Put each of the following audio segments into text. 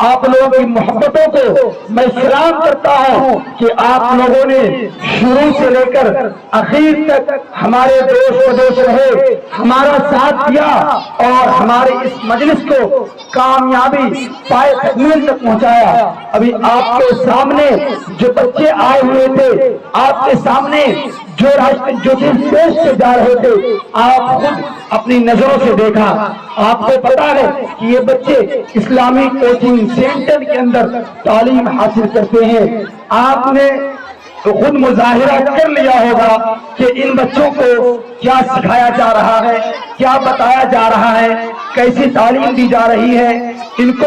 آپ لوگوں کی محبتوں کو میں سلام کرتا ہوں کہ آپ لوگوں نے شروع سے لے کر آخر تک ہمارے دوست رہے، ہمارا ساتھ دیا اور ہمارے اس مجلس کو کامیابی پائے تکمیل تک پہنچایا۔ ابھی آپ کے سامنے جو بچے آئے ہوئے تھے، آپ کے سامنے جو چیز پیش سے جا رہے تھے، آپ خود اپنی نظروں سے دیکھا۔ آپ کو پتا ہے کہ یہ بچے اسلامی کوچنگ سینٹر کے اندر تعلیم حاصل کرتے ہیں۔ آپ نے خود مظاہرہ کر لیا ہوگا کہ ان بچوں کو کیا سکھایا جا رہا ہے، کیا بتایا جا رہا ہے، کیسی تعلیم دی جا رہی ہے، ان کو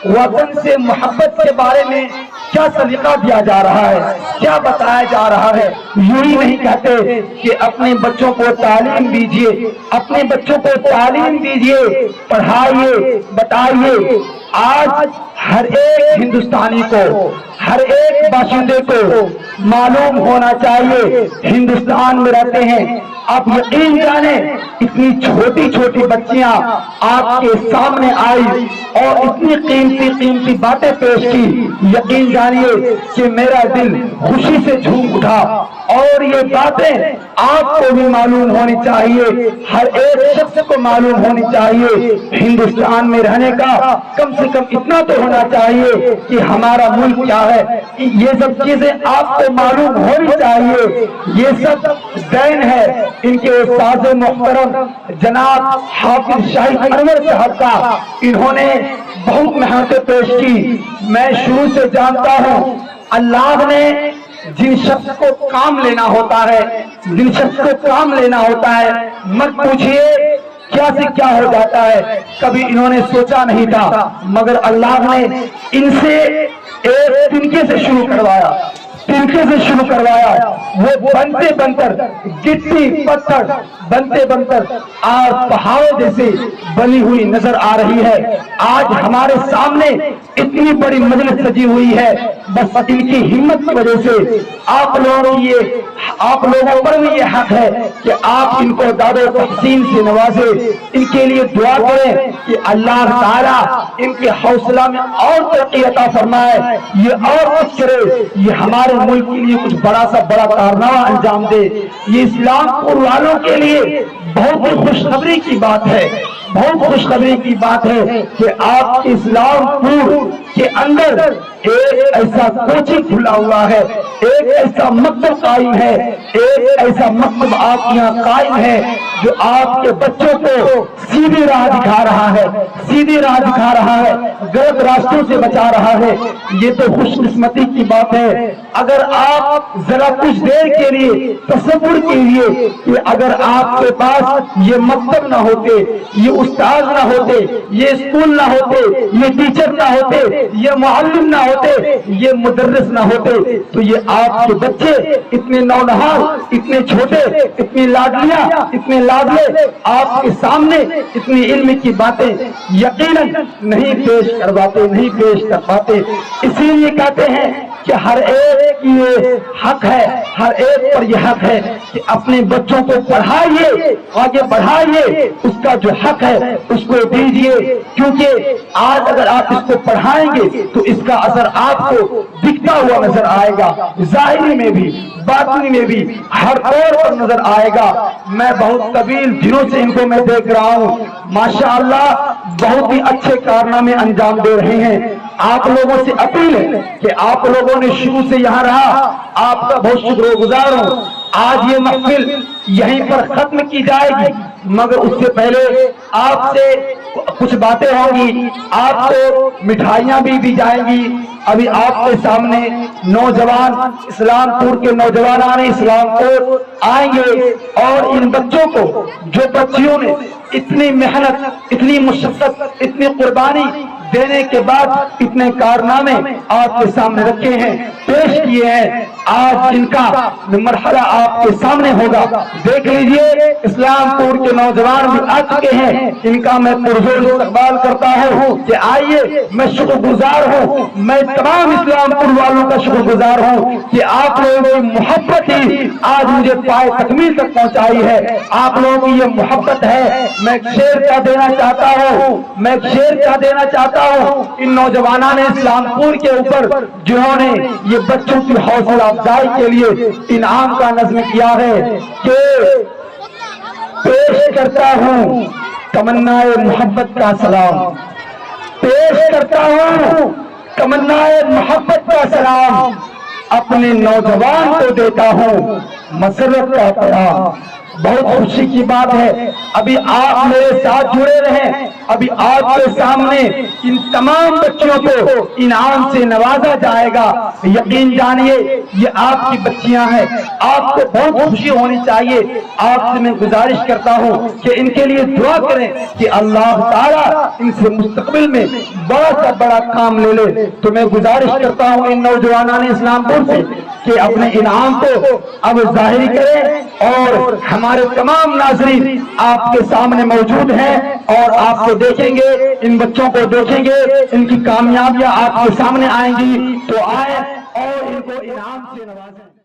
وطن سے محبت کے بارے میں کیا سلیقہ دیا جا رہا ہے، کیا بتایا جا رہا ہے۔ یوں ہی نہیں کہتے کہ اپنے بچوں کو تعلیم دیجیے، اپنے بچوں کو تعلیم دیجیے، پڑھائیے، بتائیے۔ آج ہر ایک ہندوستانی کو، ہر ایک باشندے کو معلوم ہونا چاہیے ہندوستان میں رہتے ہیں۔ آپ یقین جانیں اتنی چھوٹی چھوٹی بچیاں آپ کے سامنے آئی اور اتنی قیمتی باتیں پیش کی، یقین جانیے کہ میرا دل خوشی سے جھوم اٹھا۔ اور یہ باتیں آپ کو بھی معلوم ہونی چاہیے، ہر ایک شخص کو معلوم ہونی چاہیے۔ ہندوستان میں رہنے کا کم سے کم اتنا تو ہونا چاہیے کہ ہمارا ملک کیا ہے، یہ سب چیزیں آپ کو معلوم ہونی چاہیے۔ یہ سب دین ہے ان کے استاد محترم جناب حافظ شاہد انور صاحب کا۔ انہوں نے بہت محنتیں پیش کی۔ میں شروع سے جانتا ہوں اللہ نے جن شخص کو کام لینا ہوتا ہے، جن شخص کو کام لینا ہوتا ہے، مت پوچھئے کیا سے کیا ہو جاتا ہے، کبھی انہوں نے سوچا نہیں تھا، مگر اللہ نے ان سے ایک تنکے سے شروع کروایا، تنکے سے شروع کروایا۔ وہ بنتے بنتر گٹی پتھر بنتے بنتر آج پہاڑوں جیسے بنی ہوئی نظر آ رہی ہے۔ آج ہمارے سامنے اتنی بڑی مجلس سجی ہوئی ہے، بس ان کی ہمت کی وجہ سے۔ آپ لوگوں پر بھی یہ حق ہے کہ آپ ان کو داد و تحسین سے نوازے، ان کے لیے دعا کریں کہ اللہ تعالیٰ ان کے حوصلہ میں اور ترقی عطا فرمائے، یہ اور کچھ کرے، یہ ہمارے ملک کے لیے کچھ بڑا کارنامہ انجام دے۔ یہ اسلام پور والوں کے لیے بہت ہی خوشخبری کی بات ہے، بہت خوشخبری کی بات ہے کہ آپ کے اسلام پور کے اندر ایک ایسا کوچنگ کھلا ہوا ہے، ایک ایسا مکتب قائم ہے، ایک ایسا مکتب آپ یہاں قائم ہے جو آپ کے بچوں کو سیدھی راہ دکھا رہا ہے، سیدھی راہ دکھا رہا ہے، غلط راستوں سے بچا رہا ہے۔ یہ تو خوش قسمتی کی بات ہے۔ اگر آپ ذرا کچھ دیر کے لیے تصور کیجیے کہ اگر آپ کے پاس یہ مکتب نہ ہوتے، یہ استاد نہ ہوتے، یہ اسکول نہ ہوتے، یہ ٹیچر نہ ہوتے، یہ معلم نہ ہوتے، یہ مدرس نہ ہوتے، تو یہ آپ کے بچے اتنے نونہال، اتنے چھوٹے، اتنی لاڈلیاں، اتنے لاڈلے آپ کے سامنے اتنی علم کی باتیں یقیناً نہیں پیش کرواتے، نہیں پیش کر پاتے۔ اسی لیے کہتے ہیں کہ ہر ایک کی یہ حق ہے، ہر ایک پر یہ حق ہے کہ اپنے بچوں کو پڑھائیے، آگے بڑھائیے، اس کا جو حق ہے اس کو دیجیے، کیونکہ آج اگر آپ اس کو پڑھائیں گے تو اس کا اثر آپ کو دکھتا ہوا نظر آئے گا، ظاہری میں بھی باطنی میں بھی ہر طور پر نظر آئے گا۔ میں بہت طویل دنوں سے ان کو میں دیکھ رہا ہوں، ماشاءاللہ بہت ہی اچھے کارنامے انجام دے رہے ہیں۔ آپ لوگوں سے اپیل ہے کہ آپ لوگوں نے شروع سے یہاں رہا، آپ کا بہت شکر گزار ہوں۔ آج یہ محفل یہیں پر ختم کی جائے گی، مگر اس سے پہلے آپ سے کچھ باتیں ہوں گی، آپ کو مٹھائیاں بھی دی جائیں گی۔ ابھی آپ کے سامنے نوجوان اسلام پور کے نوجوانان اسلام پور آئیں گے اور ان بچوں کو، جو بچیوں نے اتنی محنت، اتنی مشقت، اتنی قربانی دینے کے بعد اتنے کارنامے آپ کے سامنے رکھے ہیں، پیش کیے ہیں، آج ان کا مرحلہ آپ کے سامنے ہوگا۔ دیکھ لیجئے اسلام پور کے نوجوان بھی آ چکے ہیں، ان کا میں پرزور استقبال کرتا ہوں کہ آئیے۔ میں شکر گزار ہوں، میں تمام اسلام پور والوں کا شکر گزار ہوں کہ آپ لوگوں کی محبت ہی آج مجھے پائے تکمیل تک پہنچائی ہے۔ آپ لوگوں کی یہ محبت ہے۔ میں ایک شعر کہہ دینا چاہتا ہوں، میں ایک شعر کہہ دینا چاہتا کرتا ہوں ان نوجوانوں نے اسلامپور کے اوپر جنہوں نے یہ بچوں کی حوصلہ افزائی کے لیے انعام کا نظم کیا ہے کہ پیش کرتا ہوں تمنائے محبت کا سلام، پیش کرتا ہوں تمنائے محبت کا سلام، اپنے نوجوان کو دیتا ہوں مسرت کا پیغام۔ بہت خوشی کی بات ہے، ابھی آپ میرے ساتھ جڑے رہیں، ابھی آپ کے سامنے ان تمام بچیوں کو انعام سے نوازا جائے گا۔ یقین جانیے یہ آپ کی بچیاں ہیں، آپ کو بہت خوشی ہونی چاہیے۔ آپ سے میں گزارش کرتا ہوں کہ ان کے لیے دعا کریں کہ اللہ تعالیٰ ان سے مستقبل میں بڑا سے بڑا کام لے لے۔ تو میں گزارش کرتا ہوں ان نوجوانان اسلامپور سے کہ اپنے انعام کو اب ظاہر کریں، اور ہمارے تمام ناظرین آپ کے سامنے موجود ہیں اور آپ کو دیکھیں گے، ان بچوں کو دیکھیں گے، ان کی کامیابیاں آپ کے سامنے آئیں گی، تو آئیں اور ان کو انعام سے نوازیں۔